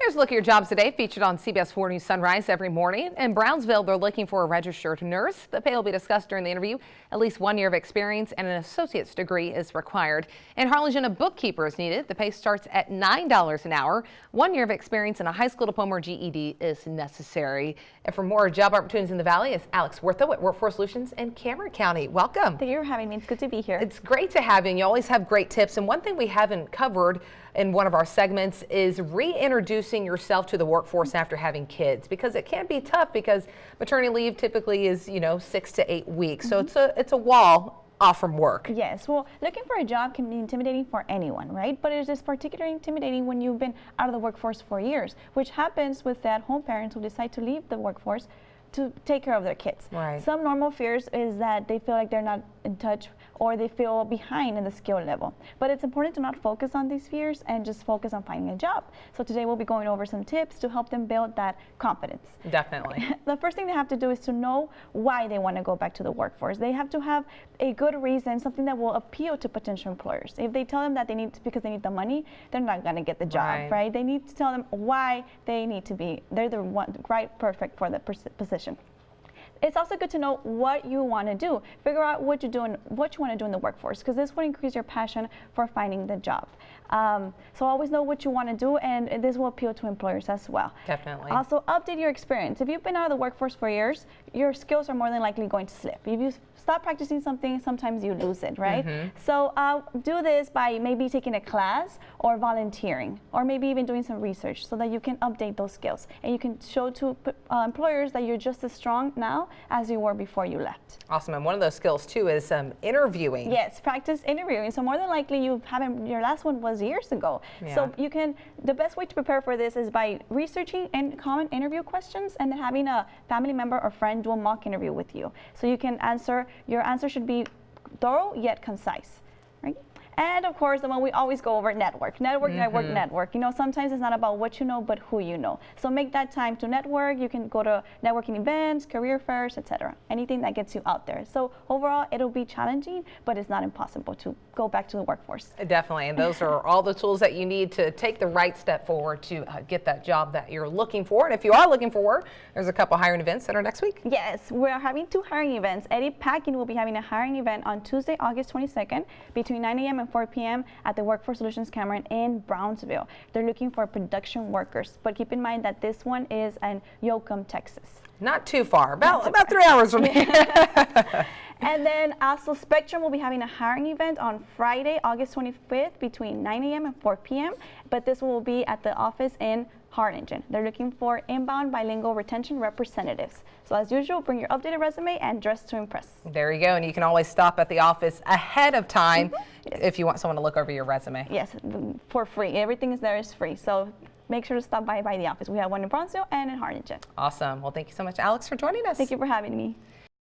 Here's a look at your jobs today, featured on CBS 4 News Sunrise every morning. In Brownsville, they're looking for a registered nurse. The pay will be discussed during the interview. At least 1 year of experience and an associate's degree is required. In Harlingen, a bookkeeper is needed. The pay starts at $9 an hour. 1 year of experience and a high school diploma or GED is necessary. And for more job opportunities in the Valley is Alex Wertho at Workforce Solutions in Cameron County. Welcome. Thank you for having me. It's good to be here. It's great to have you, and you always have great tips. And one thing we haven't covered in one of our segments is reintroducing yourself to the workforce after having kids, because it can be tough because maternity leave typically is, 6 to 8 weeks. So it's a wall off from work. Yes, well, looking for a job can be intimidating for anyone, right? But it is particularly intimidating when you've been out of the workforce for years, which happens with stay-at-home parents who decide to leave the workforce to take care of their kids. Right. Some normal fears is that they feel like they're not in touch or they feel behind in the skill level. But it's important to not focus on these fears and just focus on finding a job. So today we'll be going over some tips to help them build that confidence. Definitely. The first thing they have to do is to know why they want to go back to the workforce. They have to have a good reason, something that will appeal to potential employers. If they tell them that they need because they need the money, they're not going to get the job, right? They need to tell them why they need to be, they're the one perfect for the position. It's also good to know what you want to do. Figure out what you want to do in the workforce, because this will increase your passion for finding the job. So always know what you want to do, and this will appeal to employers as well. Definitely. Also, update your experience. If you've been out of the workforce for years, your skills are more than likely going to slip. If you stop practicing something, sometimes you lose it, right? So do this by maybe taking a class or volunteering, or maybe even doing some research so that you can update those skills and you can show to employers that you're just as strong now as you were before you left. Awesome. And one of those skills too is interviewing. Yes, practice interviewing. So more than likely you haven't, your last one was years ago. Yeah. So you can, the best way to prepare for this is by researching common interview questions and then having a family member or friend do a mock interview with you. So you can answer, your answer should be thorough yet concise, right? And of course, the one we always go over, network. Network. Sometimes it's not about what you know, but who you know. So make that time to network. You can go to networking events, career fairs, etc. Anything that gets you out there. So overall, it'll be challenging, but it's not impossible to go back to the workforce. Definitely, and those are all the tools that you need to take the right step forward to get that job that you're looking for. And if you are looking for work, there's a couple hiring events that are next week. Yes, we're having 2 hiring events. Eddie Packing will be having a hiring event on Tuesday, August 22nd, between 9 a.m. and 4 p.m. at the Workforce Solutions Cameron in Brownsville. They're looking for production workers, but keep in mind that this one is in Yoakum, Texas. Not too far, about 3 hours from here. And then also Spectrum will be having a hiring event on Friday, August 25th between 9 a.m. and 4 p.m. But this will be at the office in Harlingen. They're looking for inbound bilingual retention representatives. So as usual, bring your updated resume and dress to impress. There you go. And you can always stop at the office ahead of time if you want someone to look over your resume. Yes, for free. Everything is there is free. So make sure to stop by the office. We have one in Brownsville and in Harlingen. Awesome. Well, thank you so much, Alex, for joining us. Thank you for having me.